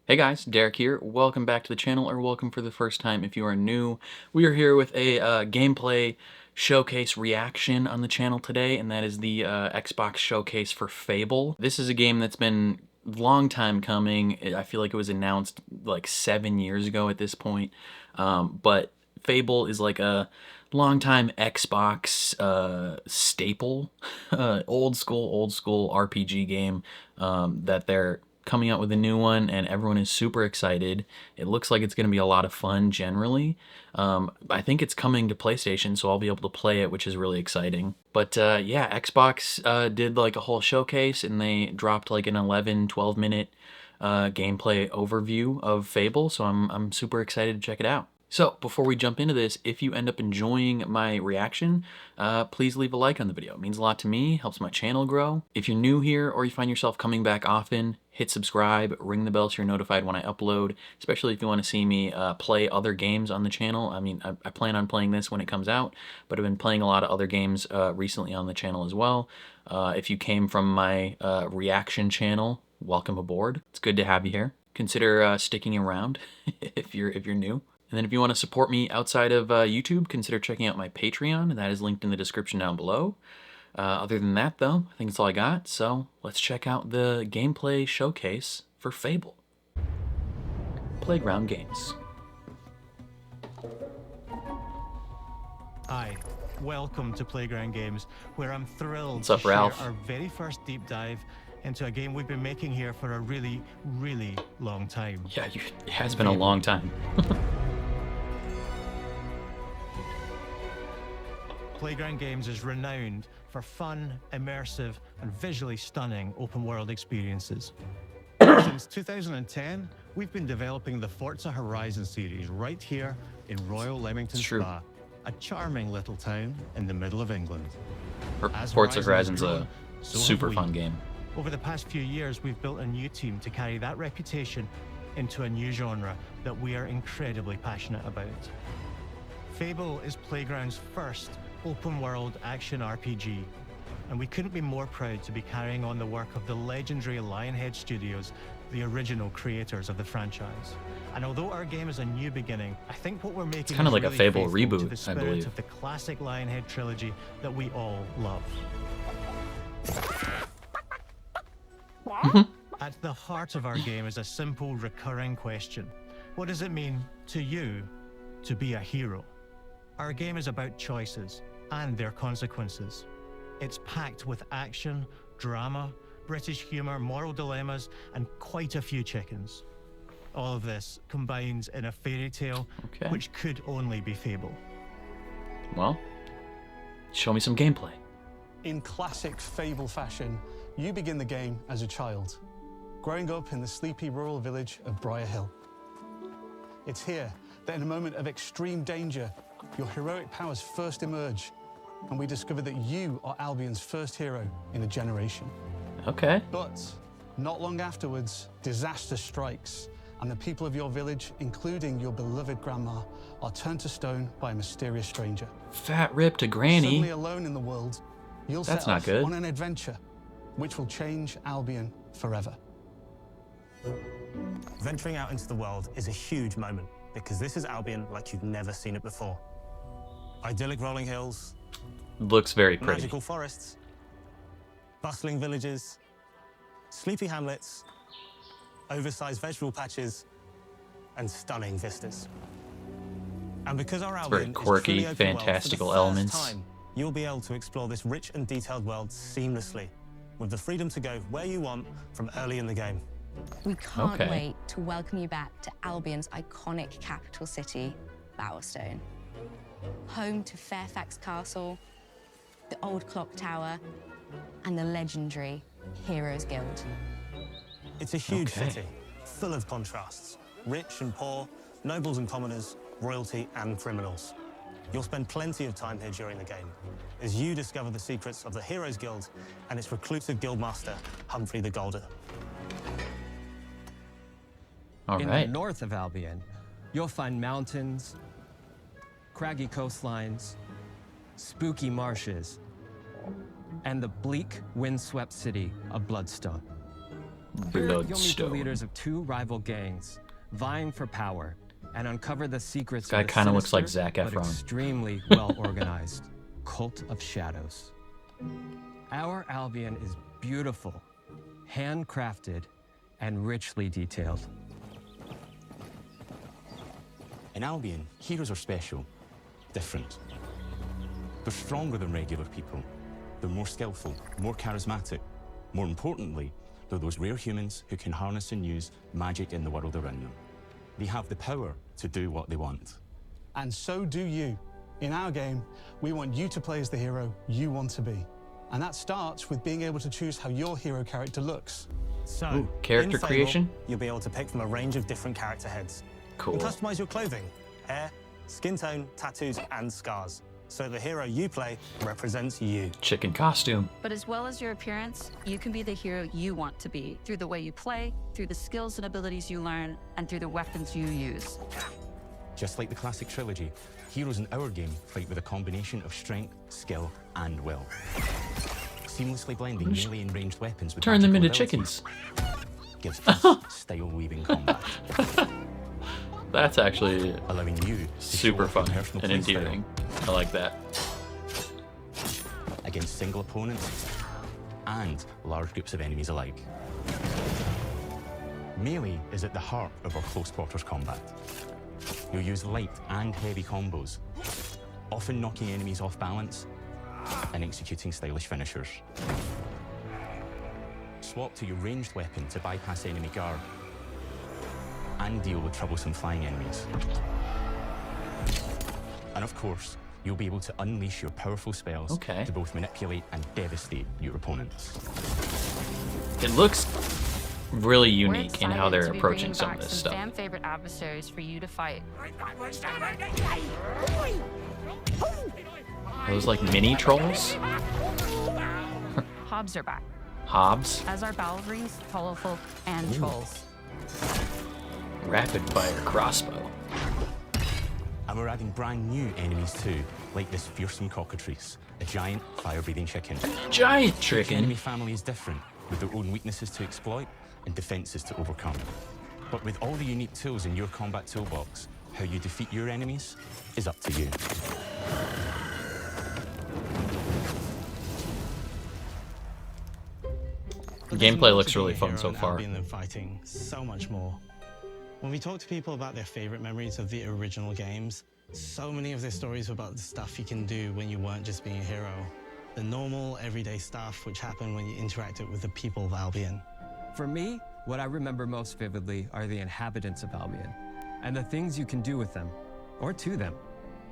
Hey guys, Derek here. Welcome back to the channel, or welcome for the first time if you are new. We are here with a gameplay showcase reaction on the channel today, and that is the Xbox showcase for Fable. This is a game that's been a long time coming. I feel like it was announced like 7 years ago at this point, but Fable is like a longtime Xbox staple, old school RPG game that they're coming out with a new one, and everyone is super excited. It looks like it's going to be a lot of fun generally. I think it's coming to PlayStation, so I'll be able to play it, which is really exciting. But yeah, Xbox did like a whole showcase, and they dropped like an 11-12 minute gameplay overview of Fable, so I'm super excited to check it out. So, before we jump into this, if you end up enjoying my reaction, please leave a like on the video. It means a lot to me, helps my channel grow. If you're new here or you find yourself coming back often, hit subscribe, ring the bell so you're notified when I upload, especially if you want to see me play other games on the channel. I mean, I plan on playing this when it comes out, but I've been playing a lot of other games recently on the channel as well. If you came from my reaction channel, welcome aboard. It's good to have you here. Consider sticking around if you're new. And then if you want to support me outside of YouTube, consider checking out my Patreon. That is linked in the description down below. Other than that, though, I think that's all I got. So let's check out the gameplay showcase for Fable. Playground Games. Hi, welcome to Playground Games, where I'm thrilled What's up, to share Ralph? our very first deep dive into a game we've been making here for a really, really long time. Yeah, it has been a long time. Playground Games is renowned for fun, immersive, and visually stunning open-world experiences. Since 2010, we've been developing the Forza Horizon series right here in Royal Leamington Spa, a charming little town in the middle of England. Forza Horizon's a super fun game. Over the past few years, we've built a new team to carry that reputation into a new genre that we are incredibly passionate about. Fable is Playground's first open-world action RPG, and we couldn't be more proud to be carrying on the work of the legendary Lionhead Studios, the original creators of the franchise. And although our game is a new beginning, I think what we're making is kind of like really a Fable faithful reboot, to the spirit I believe, of the classic Lionhead trilogy that we all love. At the heart of our game is a simple, recurring question. What does it mean to you to be a hero? Our game is about choices and their consequences. It's packed with action, drama, British humor, moral dilemmas, and quite a few chickens. All of this combines in a fairy tale, which could only be Fable. Well, show me some gameplay. In classic Fable fashion, you begin the game as a child, growing up in the sleepy rural village of Briar Hill. It's here that in a moment of extreme danger, your heroic powers first emerge, and we discover that you are Albion's first hero in a generation. Okay. But not long afterwards, disaster strikes, and the people of your village, including your beloved grandma, are turned to stone by a mysterious stranger. Fat rip to Granny. Suddenly alone in the world, you'll That's set not off good. on an adventure which will change Albion forever. Venturing out into the world is a huge moment, because this is Albion like you've never seen it before. Idyllic rolling hills, Looks very pretty. magical forests, bustling villages, sleepy hamlets, oversized vegetable patches, and stunning vistas. And because our Albion very quirky, is truly open world, fantastical for the first elements. time, you'll be able to explore this rich and detailed world seamlessly, with the freedom to go where you want from early in the game. We can't wait to welcome you back to Albion's iconic capital city, Bowerstone. Home to Fairfax Castle, the Old Clock Tower, and the legendary Heroes Guild. It's a huge city, full of contrasts. Rich and poor, nobles and commoners, royalty and criminals. You'll spend plenty of time here during the game, as you discover the secrets of the Heroes Guild and its reclusive guildmaster, Humphrey the Golden. All In right. the north of Albion, you'll find mountains, craggy coastlines, spooky marshes, and the bleak, windswept city of Bloodstone. Here, you'll meet the Bloodstone. leaders of two rival gangs, vying for power, and uncover the secrets This guy of the kinda looks like sinister Zac but Efron. extremely well-organized Cult of Shadows. Our Albion is beautiful, handcrafted, and richly detailed. In Albion, heroes are special, different. They're stronger than regular people. They're more skillful, more charismatic. More importantly, they're those rare humans who can harness and use magic in the world around them. They have the power to do what they want. And so do you. In our game, we want you to play as the hero you want to be. And that starts with being able to choose how your hero character looks. So, Ooh, character in Fable, creation? you'll be able to pick from a range of different character heads. Cool. And customize your clothing, hair, skin tone, tattoos, and scars. So the hero you play represents you. Chicken costume. But as well as your appearance, you can be the hero you want to be through the way you play, through the skills and abilities you learn, and through the weapons you use. Just like the classic trilogy, heroes in our game fight with a combination of strength, skill, and will. Seamlessly blending melee and ranged weapons with Turn them magical into abilities chickens. gives us style-weaving combat, That's actually allowing you to super show off your fun personal and playstyle endearing. I like that. against single opponents and large groups of enemies alike. Melee is at the heart of our close quarters combat. You'll use light and heavy combos, often knocking enemies off balance and executing stylish finishers. Swap to your ranged weapon to bypass enemy guard and deal with troublesome flying enemies. And of course, you'll be able to unleash your powerful spells to both manipulate and devastate your opponents. It looks really We're unique in excited how they're to be approaching bringing some of back this some stuff. fan-favorite adversaries for you to fight. Are those like mini trolls? Hobbs are back, Hobbs? as are Balverines, Hollowfolk, and Trolls. Rapid fire crossbow. And we're adding brand new enemies too, like this fearsome cockatrice, a giant fire-breathing chicken. Giant Each chicken? enemy family is different, with their own weaknesses to exploit and defenses to overcome. But with all the unique tools in your combat toolbox, how you defeat your enemies is up to you. The gameplay looks really fun so Than far. fighting so much more. When we talk to people about their favorite memories of the original games, so many of their stories were about the stuff you can do when you weren't just being a hero. The normal, everyday stuff which happened when you interacted with the people of Albion. For me, what I remember most vividly are the inhabitants of Albion, and the things you can do with them, or to them.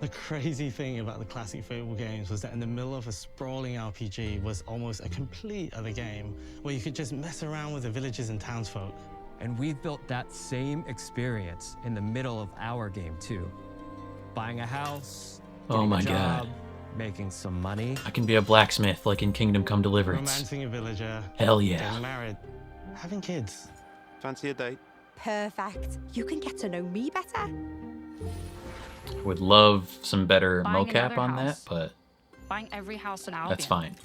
The crazy thing about the classic Fable games was that in the middle of a sprawling RPG was almost a complete other game, where you could just mess around with the villages and townsfolk. And we've built that same experience in the middle of our game too. Buying a house, Oh getting my a job, god. making some money. I can be a blacksmith like in Kingdom Come Deliverance. Romancing a villager, Hell yeah. getting married, having kids. Fancy a date? Perfect. You can get to know me better. Would love some better Buying mocap another on that, house. but Buying every house in Albion. that's fine.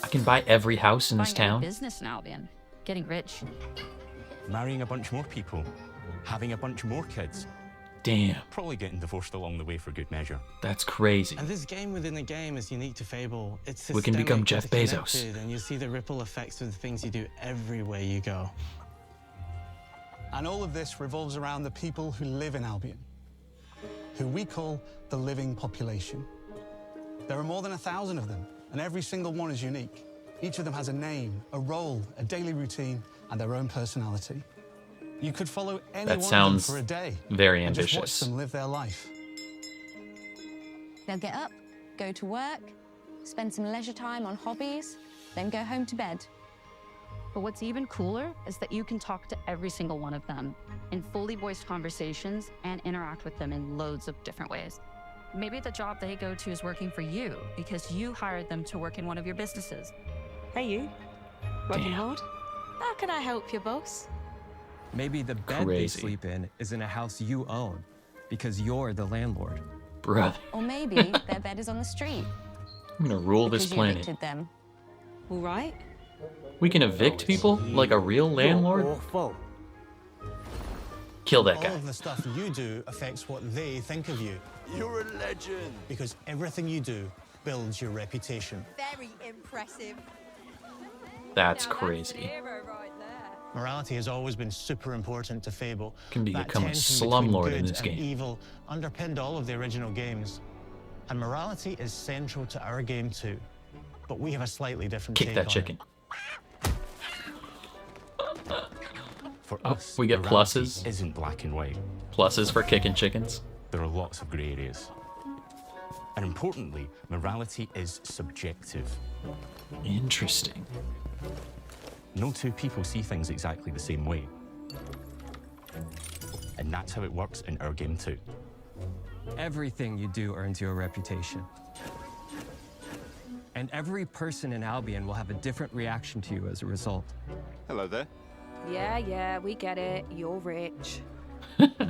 I can buy every house in this Buying every town? business in Albion. Getting rich. Marrying a bunch more people, having a bunch more kids, Damn, probably getting divorced along the way for good measure. that's crazy. And this game within a game is unique to Fable. It's We can become systemic, Jeff Bezos. interconnected, and you see the ripple effects of the things you do everywhere you go. And all of this revolves around the people who live in Albion, who we call the living population. There are more than 1,000 of them, and every single one is unique. Each of them has a name, a role, a daily routine, and their own personality. You could follow any That one sounds of them for a day very and just watch ambitious. them live their life. They'll get up, go to work, spend some leisure time on hobbies, then go home to bed. But what's even cooler is that you can talk to every single one of them in fully voiced conversations and interact with them in loads of different ways. Maybe the job they go to is working for you because you hired them to work in one of your businesses. Hey, you. Working Damn. hard? How can I help you, boss? Maybe the bed they Crazy. sleep in is in a house you own, because you're the landlord. Brother, Or maybe their bed is on the street I'm gonna rule because this you planet. evicted them. All right. We can evict people like a real landlord? Awful. Kill that All guy. of the stuff you do affects what they think of you. You're a legend. Because everything you do builds your reputation. Very impressive. That's Now crazy. That's an hero right there. Morality has always been super important to Fable. Can That become a tension between slumlord good in this and game. evil underpinned all of the original games. And morality is central to our game too. But we have a slightly different Kick take that on chicken. For Oh, us, we get morality pluses. isn't black and white. Pluses for kicking chickens. There are lots of grey areas. And importantly, morality is subjective. Interesting. No two people see things exactly the same way. And that's how it works in our game too. Everything you do earns you a reputation. And every person in Albion will have a different reaction to you as a result. Hello there. Yeah, we get it. You're rich.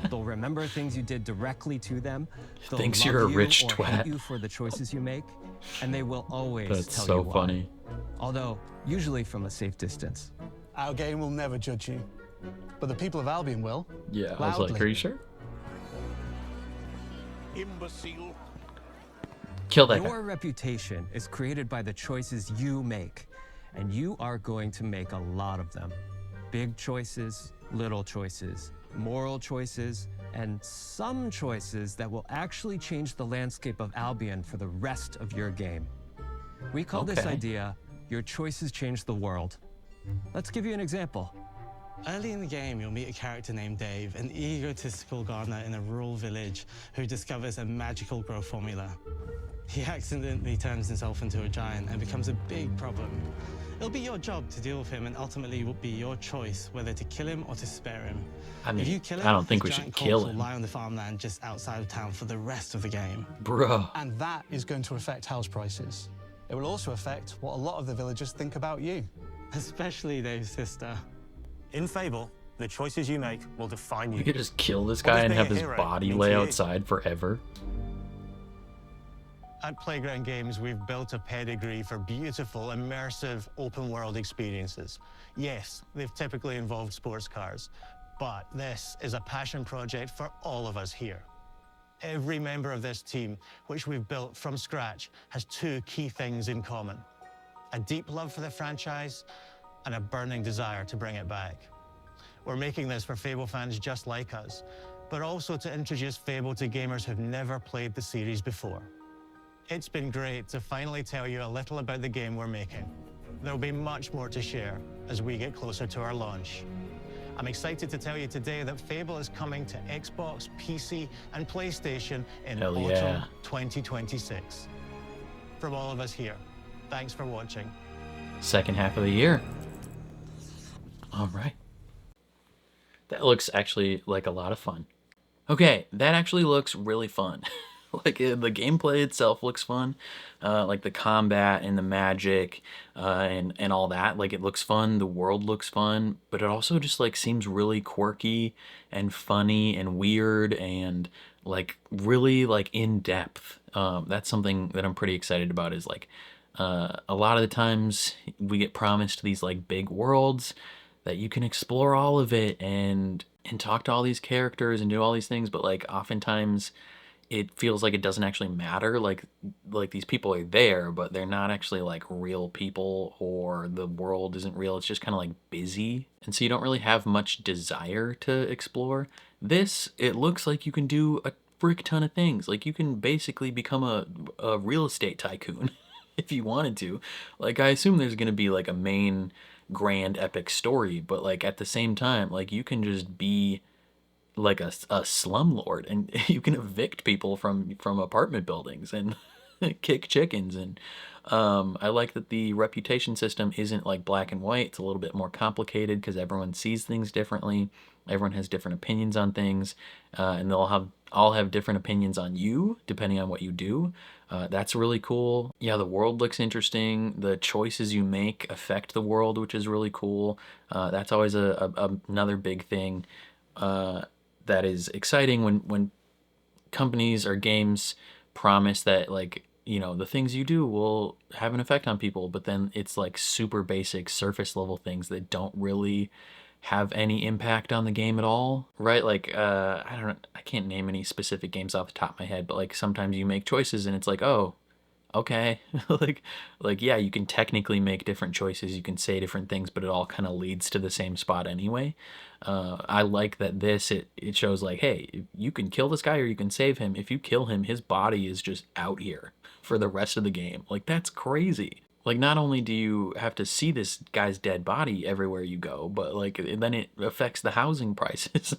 They'll remember things you did directly to them. They'll Thinks love you're a you rich or twat. hate you for the choices you make, and they will always That's tell so you why. funny. Although, usually from a safe distance. Our game will never judge you, but the people of Albion will. Yeah, I was like, Loudly. are you sure? Imbecile. Kill that guy. Your reputation is created by the choices you make, and you are going to make a lot of them. Big choices, little choices, moral choices, and some choices that will actually change the landscape of Albion for the rest of your game. We call this Okay. idea, your choices change the world. Let's give you an example. Early in the game, you'll meet a character named Dave, an egotistical gardener in a rural village who discovers a magical growth formula. He accidentally turns himself into a giant and becomes a big problem. It'll be your job to deal with him, and ultimately it will be your choice whether to kill him or to spare him. I mean, If you kill him, I don't think his we should giant kill corpse him. will lie on the farmland just outside of town for the rest of the game. Bruh. And that is going to affect house prices. It will also affect what a lot of the villagers think about you. Especially Dave's sister. In Fable, the choices you make will define You you. could just kill this What guy does and being have a his hero body mean lay to you? outside forever. At Playground Games, we've built a pedigree for beautiful, immersive, open-world experiences. Yes, they've typically involved sports cars, but this is a passion project for all of us here. Every member of this team, which we've built from scratch, has two key things in common: a deep love for the franchise and a burning desire to bring it back. We're making this for Fable fans just like us, but also to introduce Fable to gamers who've never played the series before. It's been great to finally tell you a little about the game we're making. There'll be much more to share as we get closer to our launch. I'm excited to tell you today that Fable is coming to Xbox, PC, and PlayStation in Hell autumn yeah. 2026. From all of us here, thanks for watching. Second half of the year. All right. That looks actually like a lot of fun. Okay, that actually looks really fun. The gameplay itself looks fun. Like the combat and the magic and all that. Like it looks fun. The world looks fun. But it also just like seems really quirky and funny and weird and like really like in depth. That's something that I'm pretty excited about is like a lot of the times we get promised these like big worlds that you can explore all of it and talk to all these characters and do all these things, but like oftentimes it feels like it doesn't actually matter. Like these people are there, but they're not actually like real people, or the world isn't real. It's just kind of like busy, and so you don't really have much desire to explore. This, it looks like you can do a frick ton of things. Like you can basically become a real estate tycoon if you wanted to. Like I assume there's gonna be like a main grand epic story, but like at the same time, like you can just be like a slumlord, and you can evict people from apartment buildings and kick chickens. And I like that the reputation system isn't like black and white. It's a little bit more complicated because everyone sees things differently. Everyone has different opinions on things, and they'll all have different opinions on you depending on what you do. That's really cool. Yeah, the world looks interesting. The choices you make affect the world, which is really cool. That's always another big thing that is exciting when companies or games promise that, like, you know, the things you do will have an effect on people, but then it's like super basic surface level things that don't really have any impact on the game at all, right? Like, I can't name any specific games off the top of my head, but like sometimes you make choices and it's like, oh, okay. like yeah, you can technically make different choices, you can say different things, but it all kind of leads to the same spot anyway. I like that it shows like, hey, you can kill this guy or you can save him. If you kill him, his body is just out here for the rest of the game. Like, that's crazy. Like, not only do you have to see this guy's dead body everywhere you go, but like then it affects the housing prices.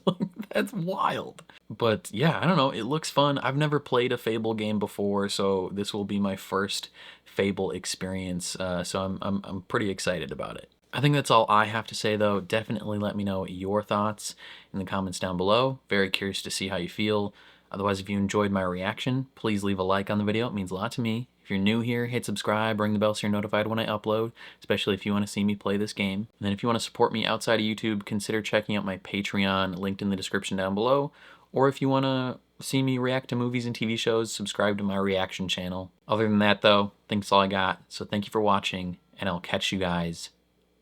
That's wild. But yeah, I don't know, it looks fun. I've never played a Fable game before, so this will be my first Fable experience. So I'm pretty excited about it. I think that's all I have to say though. Definitely let me know your thoughts in the comments down below. Very curious to see how you feel. Otherwise, if you enjoyed my reaction, please leave a like on the video. It means a lot to me. If you're new here, hit subscribe, ring the bell so you're notified when I upload, especially if you want to see me play this game. And then if you want to support me outside of YouTube, consider checking out my Patreon, linked in the description down below. Or if you want to see me react to movies and TV shows, subscribe to my reaction channel. Other than that though, I think that's all I got. So thank you for watching, and I'll catch you guys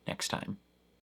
next time.